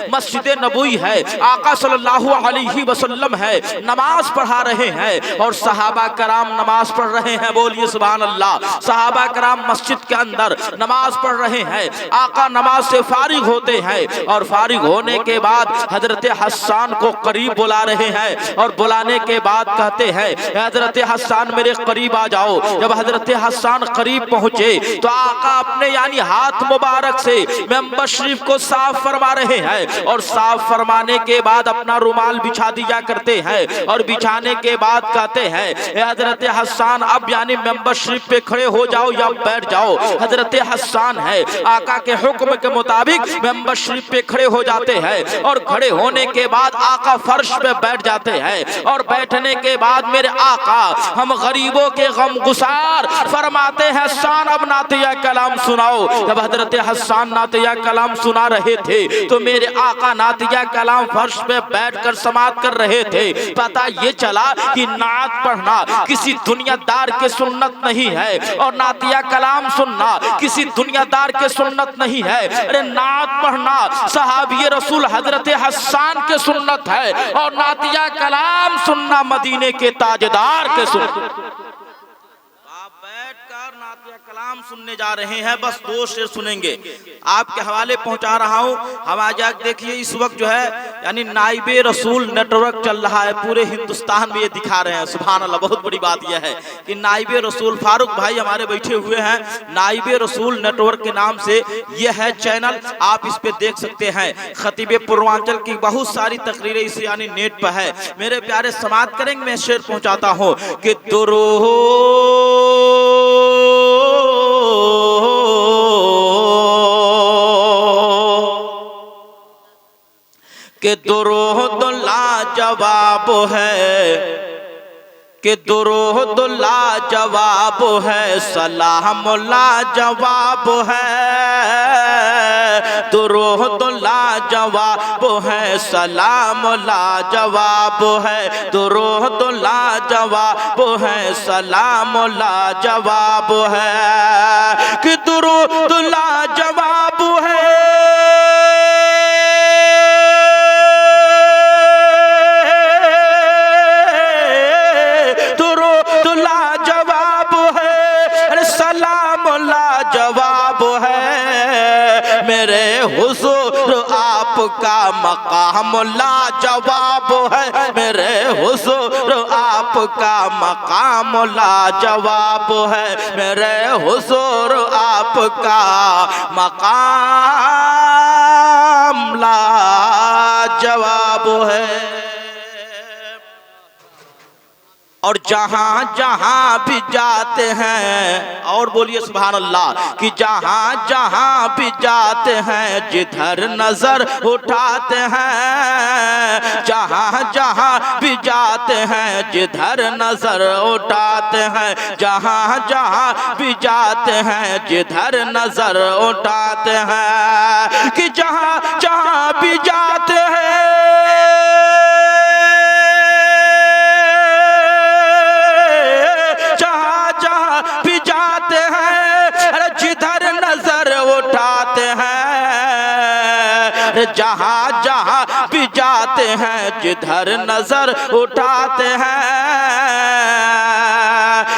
मस्जिद नबवी है, आका सल्लल्लाहु अलैहि वसल्लम है, नमाज पढ़ा रहे हैं और सहाबा कराम नमाज पढ़ रहे हैं। बोलिए सुभान अल्लाह। सहाबा कराम मस्जिद के अंदर नमाज पढ़ रहे हैं। आका नमाज से फारिग होते हैं और फारिग होने के बाद हजरत हसन को करीब बुला रहे हैं और बुलाने के बाद कहते हैं हजरत हसन मेरे करीब आ जाओ। जब हजरत हसन करीब पहुंचे तो आका अपने यानी हाथ मुबारक से मेंबर शरीफ को साफ फरमा रहे हैं और साफ फरमाने के बाद अपना रुमाल बिछा दिया करते हैं और बिछाने के बाद कहते हैं हजरत हसन अब यानी मेंबर शरीफ पे खड़े हो जाओ या बैठ जाओ। हजरत हसन है आका के हुक्म के मुताबिक मेंबर शरीफ पे खड़े हो जाते हैं और खड़े होने के बाद आका फर्श पे बैठ जाते हैं और बैठने के बाद मेरे आका हम गरीबों के गम गुसार फरमाते हैं हसन अब नातिया कलाम सुनाओ। जब हजरत हसन नातिया कलाम सुना रहे थे तो मेरे आका नातिया कलाम फर्श पे बैठकर समात कर रहे थे। पता ये चला कि नात पढ़ना किसी दुनियादार के सुन्नत नहीं है और नातिया कलाम सुनना किसी दुनियादार के सुन्नत नहीं है। अरे नात पढ़ना सहाबी रसूल हजरत हसन के सुन्नत है और नातिया कलाम सुनना मदीने के ताजदार के सुन्नत। बैठकर नातिया कलाम सुनने जा रहे हैं, बस 2 शेर सुनेंगे, आपके हवाले पहुंचा रहा हूं। हम आज देखिए इस वक्त जो है यानी नाइबे रसूल नेटवर्क चल रहा है, पूरे हिंदुस्तान में ये दिखा रहे हैं। सुभान अल्लाह। बहुत बड़ी बात यह है कि नाइबे रसूल फारूक भाई हमारे बैठे हुए हैं, नाइबे रसूल नेटवर्क के नाम से यह है चैनल, आप इस पे देख सकते हैं। खतीबे पूर्वांचल की बहुत सारी तकरीरें इस यानी नेट पर है। मेरे प्यारे समात करेंगे, मैं शेर पहुंचाता हूँ कि दुरूद लाजवाब है, कि दुरूद लाजवाब है, सलाम लाजवाब है। दुरूद लाजवाब है, सलाम लाजवाब है। दुरूद लाजवाब है, सलाम लाजवाब है। कि दुरूद लाजवाब है, मेरे हुजूर आपका मकाम लाजवाब है। मेरे हुजूर आपका मकाम लाजवाब है। मेरे हुजूर आपका मकाम लाजवाब है। और जहां जहां भी जाते हैं, और बोलिए सुभान अल्लाह, कि जहां जहां भी जाते हैं जिधर नजर उठाते हैं। जहां जहां भी जाते हैं जिधर नजर उठाते हैं। जहां जहां भी जाते हैं जिधर नजर उठाते हैं। कि जहां जहां भी जाते हैं जहां जहां भी जाते हैं जिधर नजर उठाते हैं।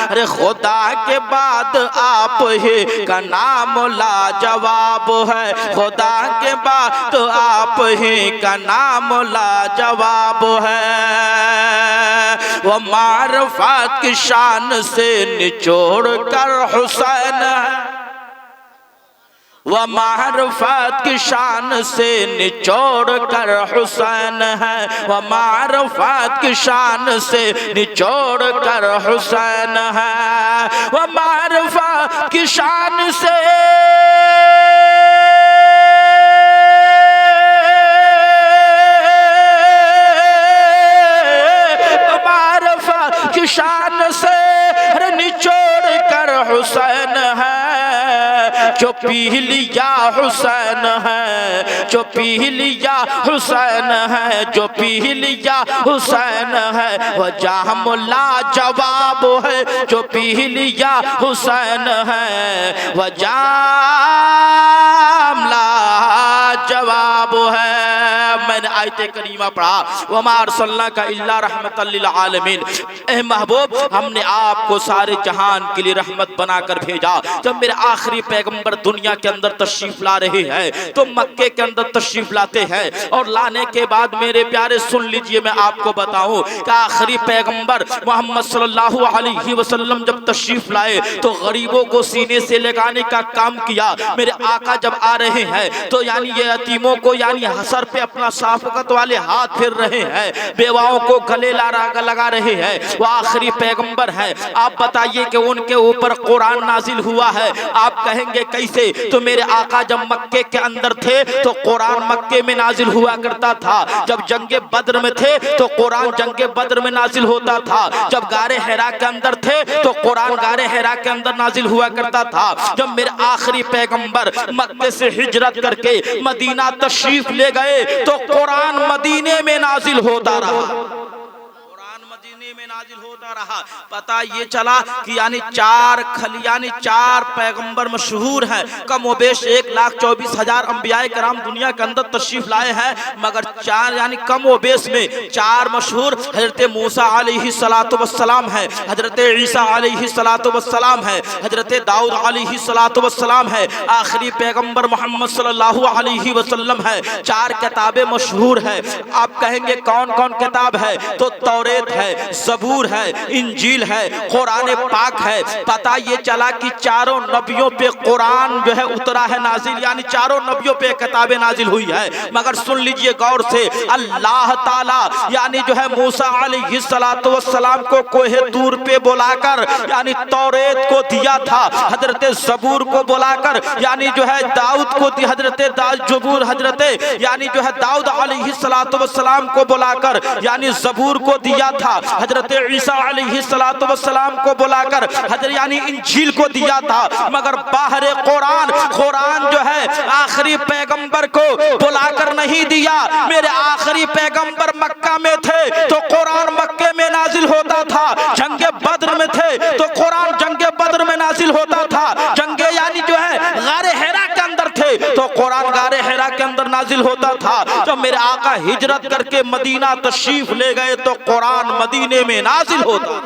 अरे खुदा के बाद आप ही का नाम लाजवाब है। खुदा के बाद आप ही का नाम लाजवाब है। वो मारफत की शान से निचोड़ कर हुसैन है। वह मारफत की शान से निचोड़ कर हुसैन है। वह मारफत की शान से निचोड़ कर हुसैन है। वह मारफत की शान से मारफत की शान से निचोड़ कर हुसैन है। जो पी लिया हुसैन है, जो पी लिया हुसैन है, जो पी लिया हुसैन है। वह जाम लाजवाब है, जो पी लिया हुसैन है। वह जाम लाजवाब है। मैंने आयत करीमा पढ़ा, वमा अरसलनाका इल्ला रहमतल लिल आलमीन, ए महबूब हमने आपको सारे जहान के लिए रहमत बनाकर भेजा। जब मेरे आखिरी पैगंबर दुनिया के अंदर तशरीफ ला रहे हैं तो मक्के के अंदर तशरीफ लाते हैं, और लाने के बाद मेरे प्यारे सुन लीजिए, मैं आपको बताऊं कि आखिरी पैगंबर मोहम्मद सल्लल्लाहु अलैहि वसल्लम जब तशरीफ लाए तो गरीबों को सीने से लगाने का काम किया। मेरे आका जब आ रहे हैं तो यानी ये यतीमों को यानी हसर पे अपना साफकत वाले हाथ फिर रहे हैं, बेवाओं को गले लगा रहे हैं। वो आखिरी पैगंबर हैं। आप बताइए कि उनके ऊपर कुरान नाजिल हुआ है। आप कहेंगे कैसे? तो मेरे आका जब मक्के के अंदर थे तो कुरान मक्के में नाजिल हुआ करता था। जब जंगे बद्र में थे तो कुरान जंगे बद्र में नाजिल होता था। जब गारे हिरा के अंदर थे तो कुरान गारे हिरा के अंदर नाजिल हुआ करता था। जब मेरे आखिरी पैगंबर मक्के से हिजरत करके मदीना तशरीफ ले गए तो कुरान मदीने में नाजिल होता रहा, में नाजिल होता रहा। पता ये चला कि यानी चार पैगंबर मशहूर हैं। कम व बेश 1,24,000 अंबियाए कराम दुनिया के अंदर तशरीफ लाए हैं, मगर चार यानी कम व बेश में चार मशहूर हजरत मूसा अलैहि सलातो वस्सलाम है, हजरत ईसा अलैहि सलातो वस्सलाम है, हजरत दाऊद अलैहि सलातो वस्सलाम है, आखिरी पैगंबर मोहम्मद सल्लल्लाहु अलैहि वसल्लम है। चार किताबें मशहूर है। आप कहेंगे कौन कौन किताब है? तो तौरेत है, ज़बूर है, इंजील है, कुरान पाक है। पता ये चला कि चारों नबियों पे कुरान जो है उतरा है नाजिल, यानी चारों नबियों पे किताबें नाजिल हुई है। मगर सुन लीजिए गौर से, अल्लाह ताला यानी जो है मूसा अलैहिस्सलातु वस्सलाम को कोहे तूर पे बुलाकर यानी तौरेत को दिया था, हजरत ज़बूर को बुलाकर यानी जो है दाऊद को दी, हजरत यानी जो है दाऊद अलैहिस्सलातु वस्सलाम को बुलाकर यानी ज़बूर को दिया था, हजरत ईसा अलैहिस्सलातु वस्सलाम को बुलाकर हजरत यानी इंजील को दिया था। मगर बाहर कुरान जो है आखिरी पैगंबर को बुलाकर नहीं दिया। मेरे आखिरी पैगंबर मक्का में थे तो कुरान मक्के में नाजिल होता था, जंगे बद्र में थे तो कुरान जंगे बद्र में नाजिल होता था, जंगे यानी जो है गारे हिरा के अंदर थे तो कुरान गारे हिरा के अंदर नाजिल होता था। जब मेरे आका हिजरत करके मदीना तशरीफ ले गए तो कुरान मदीने में नाजिल होता।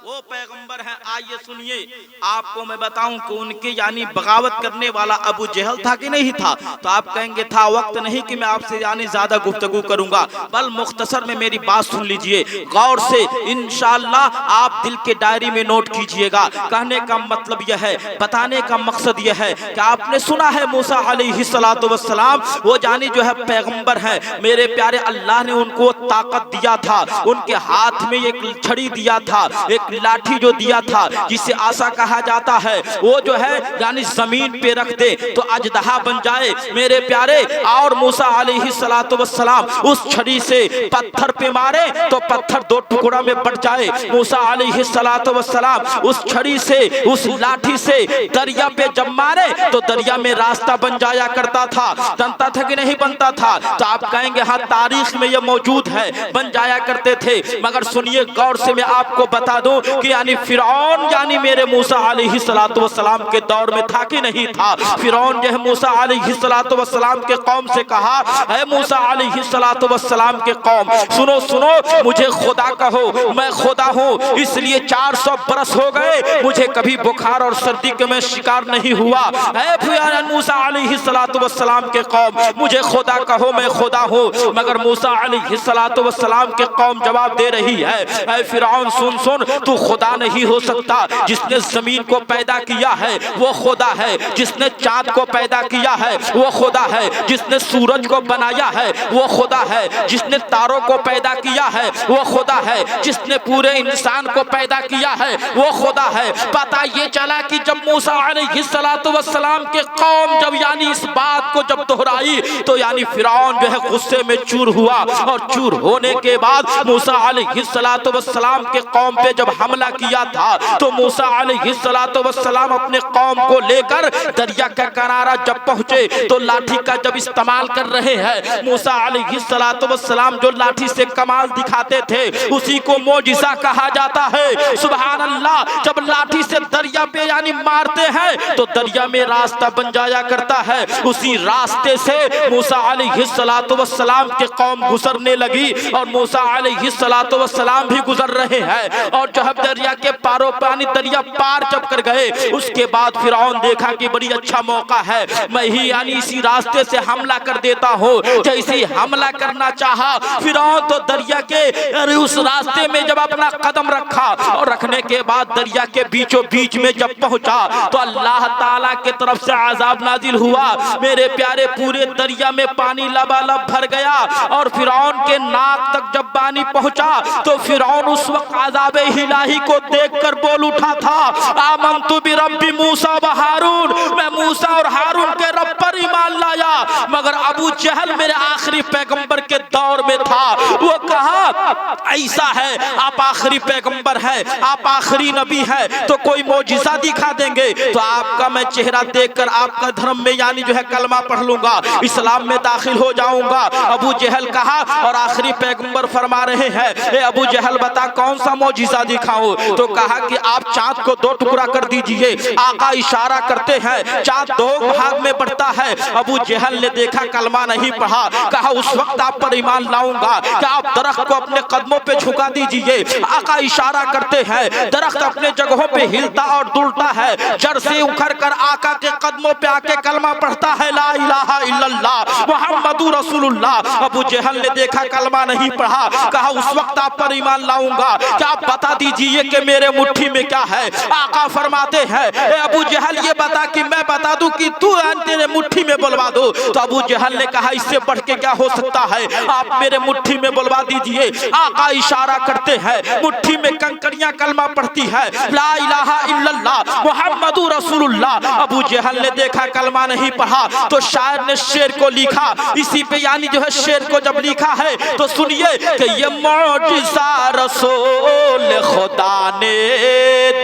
वो पैगंबर हैं। आइए सुनिए, आपको मैं बताऊं कि उनके यानी बगावत करने वाला अबू जहल था कि नहीं था? तो आप कहेंगे था। वक्त नहीं कि मैं आपसे यानी ज्यादा गुफ्तगू करूंगा, बल मुख्तसर में मेरी बात सुन लीजिए गौर से, इंशाअल्लाह आप दिल के डायरी में नोट कीजिएगा। कहने का मतलब यह है, बताने का मकसद यह है कि आपने सुना है मूसा अलैहिस्सलातु वस्सलाम वो जानी जो है पैगंबर है। मेरे प्यारे अल्लाह ने उनको ताकत दिया था, उनके हाथ में एक छड़ी दिया था, एक लाठी जो दिया था जिसे आसा कहा जाता है, वो जो है यानी जमीन पे रख दे तो अजदहा बन जाए। मेरे प्यारे और मूसा अलैहिस्सलातु वस्सलाम उस छड़ी से पत्थर पे मारे तो पत्थर दो टुकड़ा में बट जाए। मूसा अलैहिस्सलातु वस्सलाम उस छड़ी से उस लाठी से दरिया पे जब मारे तो दरिया में रास्ता बन जाया करता था। बनता था कि नहीं बनता था? तो आप कहेंगे हाँ तारीख में ये मौजूद है, बन जाया करते थे। मगर सुनिए गौर से, मैं आपको बता दूं कि यानी फिरौन यानी मेरे मूसा अलैहिस्सलातु वस्सलाम के दौर में था कि नहीं था? फिरौन जो है मूसा अलैहिस्सलातु वस्सलाम के कौम से कहा है, मूसा अलैहिस्सलातु वस्सलाम के कौम सुनो सुनो, मुझे खुदा कहो, मैं खुदा हूँ, इसलिए 400 बरस हो गए मुझे कभी बुखार और सर्दी के मैं शिकार नहीं हुआ है। मूसा अलैहिस्सलातु वस्सलाम के कौम मुझे खुदा कहो, मैं खुदा हूँ। मगर मूसा अलैहिस्सलातु वस्सलाम के कौम जवाब दे रही है, ऐ फिरौन सुन सुन, तू खुदा नहीं हो सकता। जिसने जमीन को पैदा किया है वो खुदा है, जिसने चांद को पैदा किया है वो खुदा है, जिसने सूरज को बनाया है वो खुदा है, जिसने तारों को पैदा किया है वो खुदा है, जिसने पूरे इंसान को पैदा किया है वो खुदा है। पता ये चला कि जब मूसा अलैहिस्सलातु वस्सलाम के कौम जब यानी इस बात को जब दोहराई तो यानी फिरौन जो है गुस्से में चूर हुआ, और चूर होने के बाद मूसा अलैहिस्सलातु वस्सलाम के कौम पे जब हमला हमला किया था तो मूसा अलैहिस्सलातु वस्सलाम अपने कौम को लेकर दरिया का किनारा जब पहुंचे तो लाठी का जब इस्तेमाल कर रहे हैं, मूसा अलैहिस्सलातु वस्सलाम जो लाठी से कमाल दिखाते थे उसी को मोजिज़ा कहा जाता है। सुभान अल्लाह। जब लाठी से दरिया पे यानी मारते हैं तो दरिया में रास्ता बन जाया करता है, उसी रास्ते से मूसा अलैहिस्सलातु वस्सलाम के कौम गुजरने लगी और मूसा अलैहिस्सलातु वस्सलाम भी गुजर रहे हैं। और जब दरिया के पारों पानी दरिया पार जब कर गए उसके बाद फिरौन देखा कि बड़ी अच्छा मौका है, मैं ही यानी इसी रास्ते से हमला कर देता हूँ। जैसे हमला करना चाहा फिरौन तो दरिया के अरे उस रास्ते में जब अपना कदम रखा और रखने के बाद दरिया के बीचों बीच में जब पहुंचा तो अल्लाह ताला के तरफ से अजाब नाजिल हुआ। मेरे प्यारे पूरे दरिया में पानी लबालब भर गया और फिरौन के नाक तक जब पानी पहुंचा तो फिरौन उस वक्त अजाब इलाही को देखकर बोल उठा था, आमनतु बिरब्बि मूसा व हारून, मैं मूसा और हारून के रब पर ईमान लाया। मगर अबू जहल मेरे आखिरी पैगंबर के दौर में था, वो कहा ऐसा है आप आखिरी पैगंबर है, आप आखिरी नबी है तो कोई मौजिज़ा दिखा देंगे तो आपका मैं चेहरा देखकर आपका धर्म में यानी जो है कलमा पढ़ लूंगा, इस्लाम में दाखिल हो जाऊंगा। अबू जहल कहा और आखिरी पैगंबर फरमा रहे हैं, ए अबू जहल बता कौन सा मौजिज़ा दिखाऊं? तो कहा कि आप चांद को दो टुकड़ा कर दीजिए। आका इशारा करते हैं, चांद दो भाग में बढ़ता है। अबू जहल ने देखा कलमा नहीं पढ़ा, कहा उस वक्त आप पर ईमान लाऊंगा, क्या आप दरख्त को अपने कदमों पे झुका दीजिए। आका इशारा करते हैं, दरख्त अपने जगहों पे हिलता और दुलता है, जड़ से उखड़ कर आका के कदमों पे आके कलमा पढ़ता है, ला इलाहा इल्लल्लाह मुहम्मदुर रसूलुल्लाह। अबू जहल ने देखा कलमा नहीं पढ़ा, कहा उस वक्त आप पर ईमान लाऊंगा, क्या आप बता दीजिए कि मेरे मुट्ठी में क्या है। आका फरमाते हैं, ए अबू जहल ये बता कि मैं बता दूं कि तू तेरे मुट्ठी में बुलवा दो। तो अबू जहल ने कहा इससे बढ़ के क्या हो सकता है, आप मेरे मुट्ठी में बुलवा दीजिए। आका इशारा करते हैं, मुट्ठी में कंकड़ियां कलमा पढ़ती है, ला इलाहा इल्लल्लाह मुहम्मदुर रसूलुल्लाह। अबू जहल ने देखा कलमा नहीं पढ़ा तो शायर ने शेर को लिखा, इसी पे यानी जो है शेर को जब लिखा है तो सुनिए कि ये मौजिज़ा रसूल खुदा ने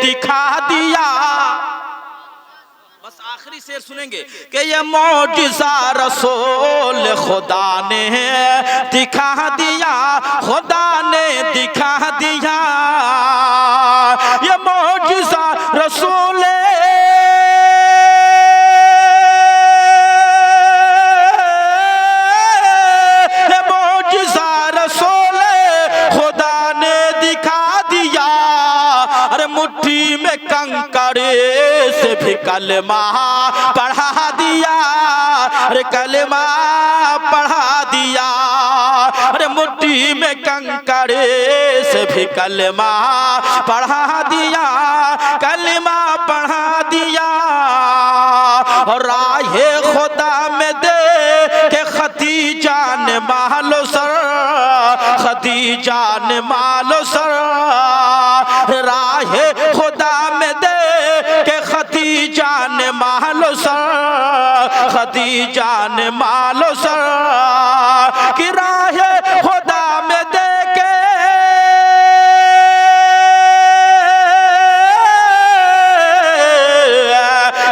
दिखा दिया। बस आखिरी शेर सुनेंगे कि ये मौजिज़ा रसूल खुदा ने दिखा दिया, खुदा ने दिखा दिया। ये मौजिज़ा रसूल कंकड़े से भी कलमा पढ़ा दिया, अरे कलमा पढ़ा दिया। अरे मुट्ठी में कंकड़े से भी कलमा पढ़ा दिया, कलमा पढ़ा दिया। और राहे खुदा में दे के खदीजा ने मालो सर, खदीजा ने मालो सर। राहे खुदा में दे के खदीजा ने मालो सर, खदीजा ने मालो सर। कि राहे खुदा में दे के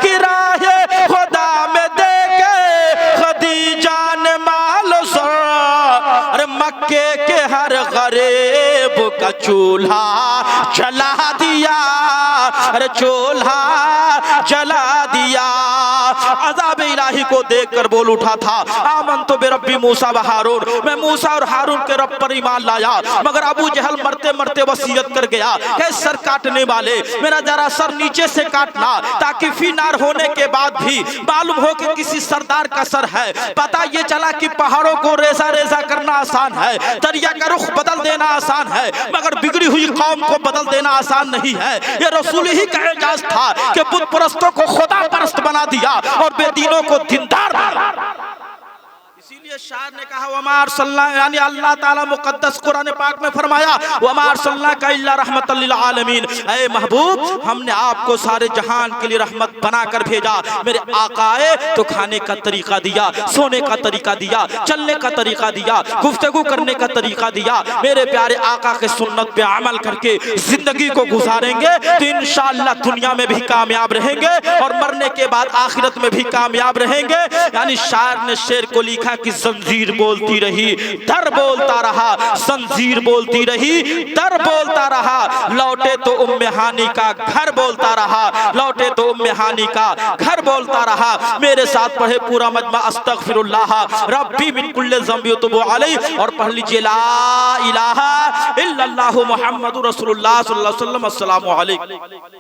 कि राहे खुदा में दे के खदीजा ने मालो सर। अरे मक्के के हर गरीब का चूल्हा जला दिया, अरे चूल्हा जला दिया। अज़ाब इलाही को देखकर बोल उठा था, आमनतु बिरब्बि मूसा व हारून, मैं मूसा और हारून के रब पर ईमान लाया। मगर अबू जहल मरते मरते वसीयत कर गया कि सर काटने वाले मेरा जरा सर नीचे से काटना, ताकि फिनार होने के बाद भी मालूम हो कि किसी सरदार का सर है। पता ये चला कि पहाड़ों को रेजा रेजा करना आसान है, दरिया का रुख बदल देना आसान है, मगर बिगड़ी हुई कौम को बदल देना आसान नहीं है। ये रसूल ही का एजाज था कि बुत परस्तों को खुदा परस्त बना दिया और बेदीनों को दीनदार बना। इसीलिए इसलिए शायर ने कहा वमार सल्लल्लाहु यानी अल्लाह ताला मुकद्दस कुरान पाक में फरमाया वमार सल्लल्लाहु का इल्ला रहमतल लिल आलमीन, ऐ महबूब हमने आपको सारे जहान के लिए रहमत बनाकर भेजा। मेरे आकाए तो खाने का तरीका दिया, सोने का तरीका दिया, चलने का तरीका दिया, गुफ्तगू करने का तरीका दिया। मेरे प्यारे आका के सुन्नत पे अमल करके जिंदगी को गुजारेंगे तो इंशाअल्लाह दुनिया में भी कामयाब रहेंगे और मरने के बाद आखिरत में भी कामयाब रहेंगे। यानी शायर ने शेर को लिखा कि जंजीर बोलती रही, डर बोलता रहा, जंजीर बोलती रही, डर बोलता रहा, लौटे तो उम्मे हानी का घर बोलता रहा, लौटे तो उम्मे हानी का घर बोलता रहा। मेरे साथ पढ़े पूरा मजमा अस्तगफिरुल्लाह रब्बी मिन कुल्लि ज़ंबि वतूबु अलैहि और पढ़ लीजिए ला इलाहा इल्लल्लाहु मुहम्मदुर रसूलुल्लाह सल्लल्लाहु अलैहि वसल्लम। अस्सलामु अलैकुम।